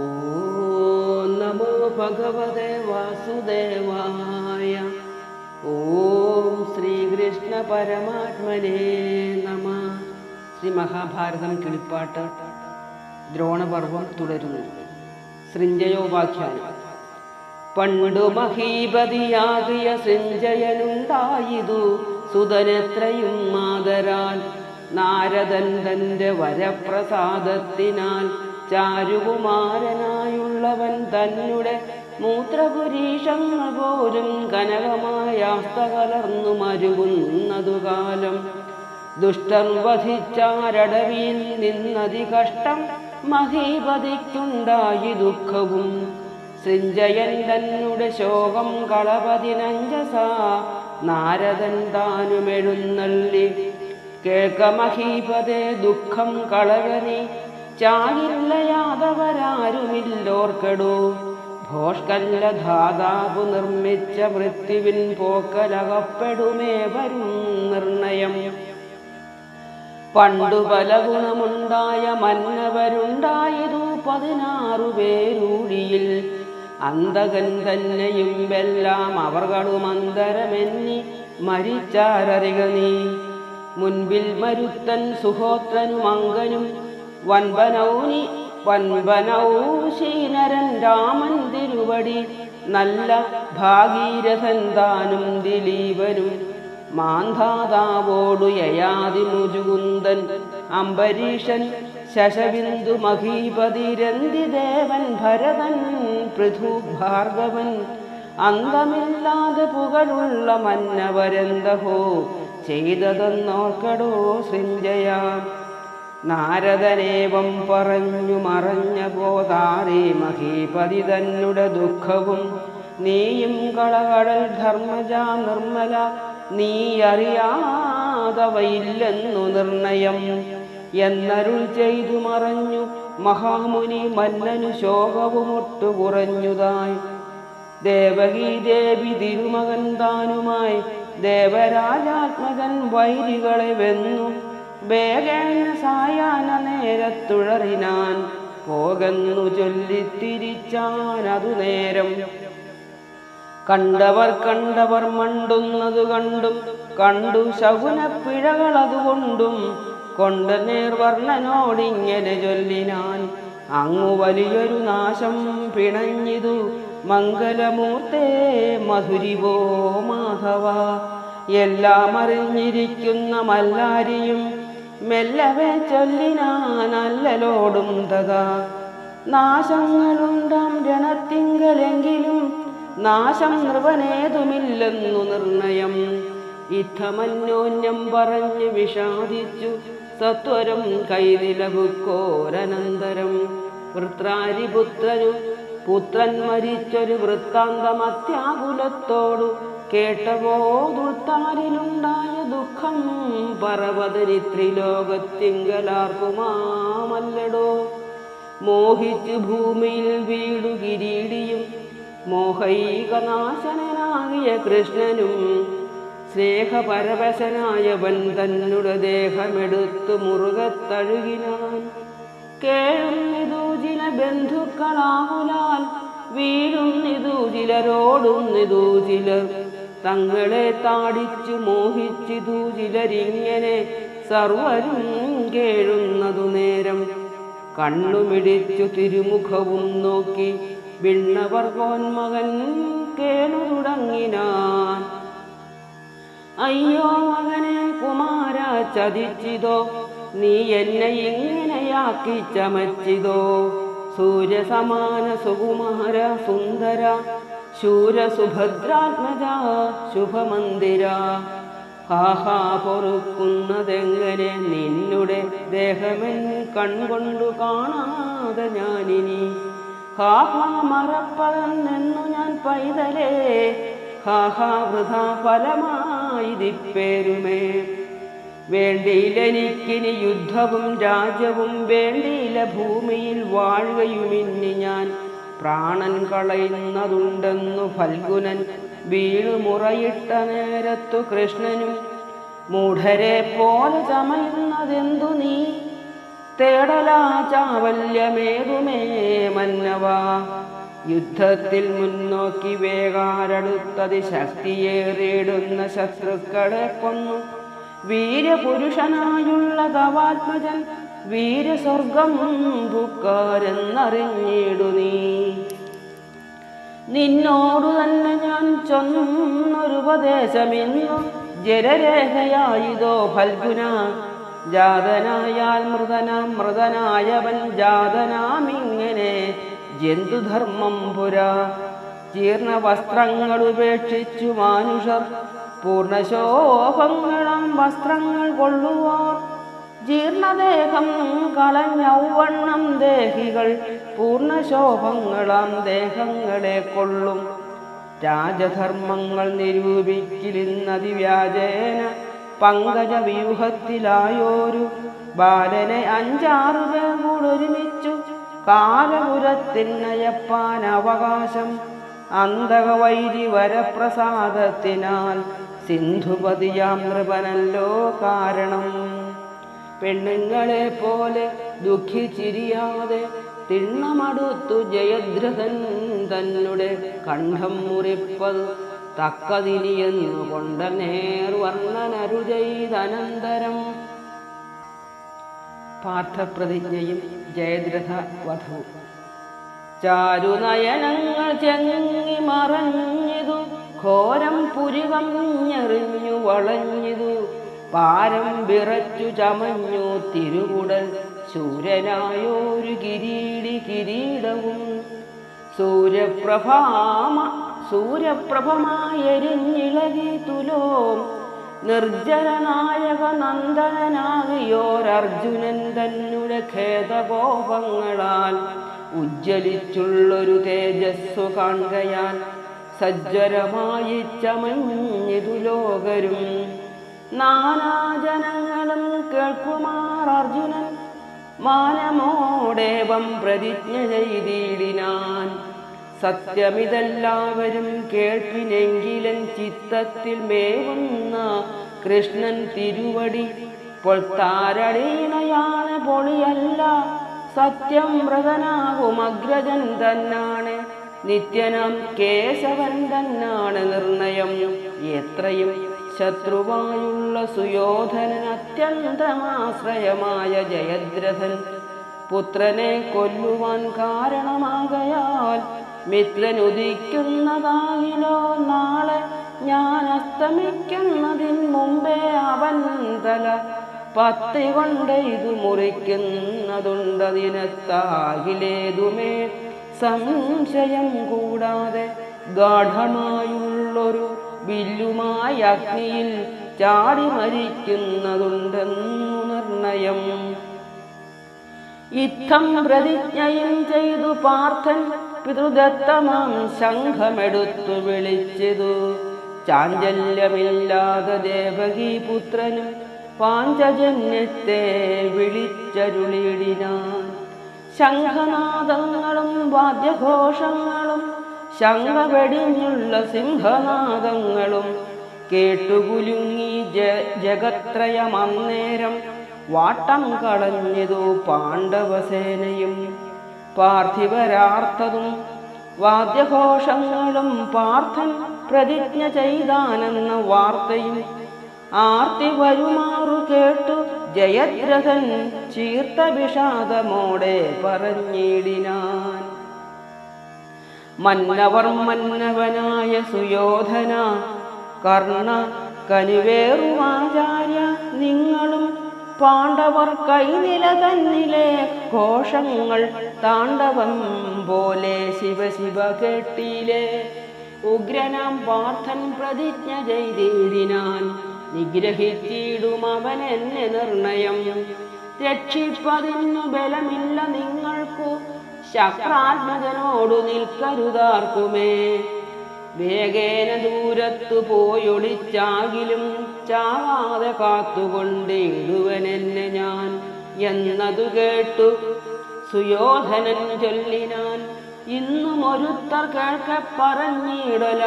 ഓം നമോ ഭഗവതേ വാസുദേവായ. ഓം ശ്രീകൃഷ്ണ പരമാത്മനേ നമ. ശ്രീ മഹാഭാരതം കിളിപ്പാട്ട് ദ്രോണപർവം തുടരുന്നു. സൃഞ്ജയോപാഖ്യാനം. പണ്ടു മഹീപതിയാകിയ സൃഞ്ജയനുണ്ടായിതു സുതനെത്രയും മാതരാൽ. നാരദൻ തന്റെ വരപ്രസാദത്തിനാൽ ചാരുകുമാരനായുള്ളവൻ തന്നെ മൂത്രപുരീഷങ്ങൾ പോലും കനകമായാസ്ത കലർന്നു മരുകുന്നതു കാലം. ദുഷ്ടൻ വധിച്ചാരടവിയിൽ നിന്നതി കഷ്ടം മഹീപതിക്കുണ്ടായി ദുഃഖവും. സൃഞ്ജയൻ തന്നെ ശോകം കളപതിനഞ്ജസ നാരദൻ താനുമെഴുന്നള്ളി. കേൾക്ക മഹീപതേ ദുഃഖം കളകനി, ചാകില്ല യാദവരാരുമില്ലോർക്കടോ. ഭോഷ്കല്ല ധാതാപു നിർമ്മിച്ച മൃത്യുവിൻ പോക്കലകപ്പെടുമേ വരും നിർണയം. പണ്ടു പല ഗുണമുണ്ടായ മന്നവരുണ്ടായതു 16 പേരൂഴിയിൽ. അന്തകൻ തന്നെയും എല്ലാം അവർകളും അന്തരമെന്നി മരിച്ചാരറിക നീ. മുൻപിൽ മരുത്തൻ സുഹോത്രനും അങ്കനും വൻപനൗശീനരൻ രാമൻ തിരുവടി. നല്ല ഭാഗീരഥൻ താനും ദിലീപനും മാന്ധാതാവോടു യയാതി മുജുകുന്ദൻ അംബരീഷൻ ശശബിന്ദു മഹീപതി രന്തിദേവൻ ഭരതൻ പൃഥു ഭാർഗവൻ. അന്തമില്ലാതെ പുകളുള്ള മന്നവരെന്തഹോ ചെയ്തതെന്നോർക്കടോ സൃഞ്ജയ. നാരദനേവം പറഞ്ഞു മറഞ്ഞ പോതാരേ മഹീപതി തന്നെ ദുഃഖവും. നീയും കളകടൽ ധർമ്മജ നിർമ്മല, നീ അറിയാതവയില്ലെന്നു നിർണയം എന്നരുൾ ചെയ്തു മറഞ്ഞു മഹാമുനി. മന്നനു ശോകവുമൊട്ടു കുറഞ്ഞുതായി. ദേവകീ ദേവി തിരുമകൻ താനുമായി ദേവരാജാത്മകൻ വൈരികളെ വെന്നു. വേഗേന സായാഹ്ന നേരത്തുഴറിനാൻ പോകെന്നു ചൊല്ലിത്തിരിച്ചാനതു നേരം. കണ്ടവർ മണ്ടുന്നതു കണ്ടു ശകുനപ്പിഴകളതുകൊണ്ടും കൊണ്ട് നേർവർണ്ണനോടിങ്ങനെ ചൊല്ലിനാൻ. അങ്ങു വലിയൊരു നാശം പിണഞ്ഞിതു മംഗലമൂർത്തേ മധുരിവോ മാധവ. എല്ലാം അറിഞ്ഞിരിക്കുന്ന മല്ലാരിയും മെല്ലവേ ചൊല്ലിനാനല്ലലോടും തഥാ. നാശങ്ങളുണ്ടാം രണത്തിങ്കലെങ്കിലും നാശം നൃപനേതുമില്ലെന്നു നിർണയം. ഇത്തമന്യോന്യം പറഞ്ഞു വിഷാദിച്ചു സത്വരം കൈനിലവുക്കോരനന്തരം. പുത്രൻ മരിച്ചൊരു വൃത്താന്തമത്യാകുലത്തോടു കേട്ടപോതുൾത്താരിലുണ്ടായ ദുഃഖം പറവതരി ത്രിലോകത്തിങ്കലാർക്കുമാമല്ലടോ. മോഹിച്ചു ഭൂമിയിൽ വീടു കിരീടിയും മോഹൈകനാശനാകിയ കൃഷ്ണനും. സ്നേഹപരവശനായവൻ തന്നെ ദേഹമെടുത്തു മുറുകത്തഴുകിനാൻ. കേഴുന്നിതു ചില ബന്ധുക്കളാകുലാൽ വീഴുന്നിതു ചിലരോടുന്നിതു ചിലർ. തങ്ങളെ താടിച്ചു മോഹിച്ചിതു ചിലരിങ്ങനെ സർവരും കേഴുന്നതു നേരം. കണ്ണുമിടിച്ചു തിരുമുഖവും നോക്കി വിണ്ണവർ കോന്മകൻ കേണു തുടങ്ങിനാൻ. അയ്യോ മകനെ കുമാര ചതിച്ചിതോ, നീ എന്നെ ഇങ്ങനെയാക്കി ചമച്ചിതോ. സൂര്യസമാന സുകുമാര സുന്ദര ശൂരസുഭദ്രാത്മജ ശുഭമന്ദിര. ഹാഹാ പൊറുക്കുന്നതെങ്ങനെ നിന്നുടെ ദേഹമെൻ കൺകൊണ്ടു കാണാതെ ഞാനിനി. ഹാഹാ മറപ്പതെന്നു ഞാൻ പൈതലേ, ഹാഹാ വൃഥാ ഫലമായിതിപ്പേരുമേ. വേണ്ടിയിലെനിക്കിനി യുദ്ധവും രാജ്യവും, വേണ്ടിയില്ല ഭൂമിയിൽ വാഴുകയുമിന്നി ഞാൻ. പ്രാണൻ കളയുന്നതുണ്ടെന്നു ഫൽഗുനൻ വീണുമുറയിട്ട നേരത്തു കൃഷ്ണനും. മൂഢരെ പോലെ ചമയുന്നതെന്തു നീ, തേടലാ ചാവല്യമേതുമേ മന്നവ. യുദ്ധത്തിൽ മുന്നോക്കി വേഗാരടുത്തതി ശക്തിയേറിയിടുന്ന ശത്രുക്കളെ കൊന്നു. വീരപുരുഷനായുള്ള തവാത്മജൻ വീരസ്വർഗം പുക്കാരെന്നറിഞ്ഞിടു നീ. നിന്നോടു തന്നെ ഞാൻ ചൊന്നൊരുപദേശമിന്നു ജരരേഖയായിതോ ഫൽഗുന. ജാതനായാൽ മൃതനായവൻ ജാതനാമിങ്ങനെ ജന്തുധർമ്മം പുരാ. ജീർണ വസ്ത്രങ്ങൾ ഉപേക്ഷിച്ചു മാനുഷർ പൂർണ്ണശോഭങ്ങളാം വസ്ത്രങ്ങൾ കൊള്ളുവാർ. ജീർണദേഹം കളഞ്ഞൗവണ്ണം ദേഹികൾ പൂർണ്ണശോഭങ്ങളാം ദേഹങ്ങളെ കൊള്ളും. രാജധർമ്മങ്ങൾ നിരൂപിക്കിലിന്നതിവ്യാജേന പങ്കജവ്യൂഹത്തിലായോരു ബാലനെ 5-6 പേർ കൂടൊരുമിച്ചു കാലപുരത്തിനയപ്പാൻ അവകാശം. അന്തകവൈരി വരപ്രസാദത്തിനാൽ സിന്ധുപതിയാം നൃപനല്ലോ കാരണം. പെണ്ണുങ്ങളെ പോലെ ദുഃഖിച്ചിരിയാതെ തിണ്ണമടുത്തു ജയദ്രഥൻ തന്നെ കണ്ഠം മുറിപ്പത് തക്കതിനിയെന്നു കൊണ്ട നേർവർണ്ണനരു ചെയ്തനന്തരം. പാർത്ഥപ്രതിജ്ഞയും ജയദ്രഥ വധവും. ചാരുനയനങ്ങൾ ചെങ്ങി മറഞ്ഞിതു ഘോരം പുരികഞ്ഞെറിഞ്ഞു വളഞ്ഞിതു. പാരം വിറച്ചു ചമഞ്ഞു തിരുകുടൽ ശൂരനായോരു കിരീടവും. സൂര്യപ്രഭമായെരിഞ്ഞിളകി തുലോം നിർജ്ജരനായക നന്ദനാകിയോരർജുനൻ തന്നെ ഖേദകോപങ്ങളാൽ ഉജ്ജ്വലിച്ചുള്ളൊരു തേജസ്സു കാൺകയാൽ സജ്ജരമായി ചമഞ്ഞിതു ലോകരും. നാനാജനങ്ങളും കേൾക്കുമാർ അർജുനൻ മാനമോടേവം പ്രതിജ്ഞ ചെയ്തിടിനാൻ. സത്യമിതെല്ലാവരും കേൾപ്പിനെങ്കിലൻ ചിത്തത്തിൽ മേവുന്ന കൃഷ്ണൻ തിരുവടി പൊൾത്താരടീണയാണ് പൊളിയല്ല. സത്യം വ്രതനാകും അഗ്രജൻ തന്നാണ് നിത്യനാം കേശവൻ തന്നാണ് നിർണയം. എത്രയും ശത്രുവായുള്ള സുയോധനൻ അത്യന്തമാശ്രയമായ ജയദ്രഥൻ പുത്രനെ കൊല്ലുവാൻ കാരണമാകയാൽ മിത്രനുദിക്കുന്നതാകിലോ നാളെ ഞാൻ അസ്തമിക്കുന്നതിന് മുമ്പേ അവൻ തല 10 കൊണ്ട് ഇത് മുറിക്കുന്നതുണ്ടതിനത്താകിലേതുമേ സംശയം കൂടാതെ. ഗാഠമായുള്ളൊരു വില്ലുമായി അഗ്നിയിൽ ചാടി മരിക്കുന്നതുണ്ടെന്നു നിർണയം. യുദ്ധം പ്രതിജ്ഞയും ചെയ്തു പാർത്ഥൻ പിതൃദത്തമാം ശംഖമെടുത്തു വിളിച്ചതു. ചാഞ്ചല്യമില്ലാതെ ദേവകീപുത്രനും പാഞ്ചജന്യത്തെ വിളിച്ചരുളിടിനാൻ. ശംഖനാദങ്ങളും വാദ്യഘോഷങ്ങളും ശംഖവെടിഞ്ഞുള്ള സിംഹനാദങ്ങളും കേട്ടുകുലുങ്ങി ജഗത്രയമന്നേരം വാട്ടം കളഞ്ഞതു പാണ്ഡവസേനയും. പാർത്ഥിവരാർത്തതും വാദ്യഘോഷങ്ങളും പാർത്ഥൻ പ്രതിജ്ഞ ചെയ്താനെന്ന വാർത്തയും ആർത്തി വരുമാറു കേട്ടു ജയദ്രഥൻ ചീർത്ത വിഷാദമോടെ പറഞ്ഞിടിനാൻ. മന്നവനായ സുയോധന കർണ കനിവേറുമാചാര്യ നിങ്ങളും പാണ്ഡവർ കൈനില തന്നിലെ ഘോഷങ്ങൾ താണ്ഡവം പോലെ ശിവശിവ കേട്ടിലെ. ഉഗ്രനാം പാർത്ഥൻ പ്രതിജ്ഞ ചെയ്തിടിനാൻ. നിഗ്രഹിച്ചിടും അവൻ എന്നെ നിർണയം. രക്ഷിപ്പതിന്നു ബലമില്ല നിങ്ങൾക്കു ശക്രാത്മജനോടു നിൽക്കരുതാർക്കുമേ. വേഗേന ദൂരത്തു പോയൊളിച്ചാകിലും ചാവാതെ കാത്തുകൊണ്ടിടുവനെന്നെ ഞാൻ എന്നതു കേട്ടു സുയോധനൻ ചൊല്ലിനാൻ. ഇന്നും ഒരുത്തർ കേൾക്കെ പറഞ്ഞിടല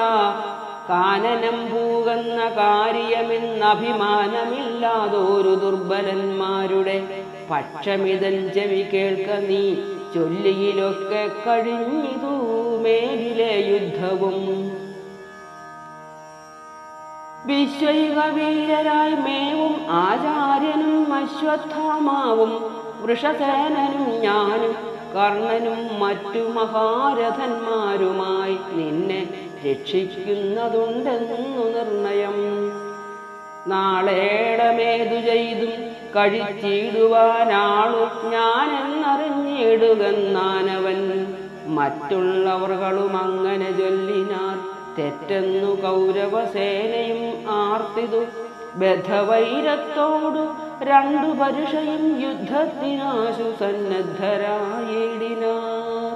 കാനനം പൂകുന്ന കാര്യമെന്നഭിമാനമില്ലാതൊരു ദുർബലന്മാരുടെ പക്ഷമിതൻ ചെവി കേൾക്ക നീ ചൊല്ലിയിലൊക്കെ കഴിഞ്ഞിതു മേലിലെ യുദ്ധവും. വിശ്വൈക വീരരായി മേവും ആചാര്യനും അശ്വത്ഥാമാവും വൃഷസേനനും ഞാനും കർണനും മറ്റു മഹാരഥന്മാരുമായി നിന്നെ രക്ഷിക്കുന്നതുണ്ടെന്നു നിർണയം. നാളേടമേതു ചെയ്തും കഴിച്ചിടുവാനാളു ഞാനെന്നറിഞ്ഞിടുകെന്നാനവൻ. മറ്റുള്ളവർകളും അങ്ങനെ ചൊല്ലിനാർ. തെറ്റെന്നു കൗരവസേനയും ആർത്തിതു ബദ്ധവൈരത്തോടു രണ്ടു പരുഷയും യുദ്ധത്തിനാശു സന്നദ്ധരായിടിനാർ.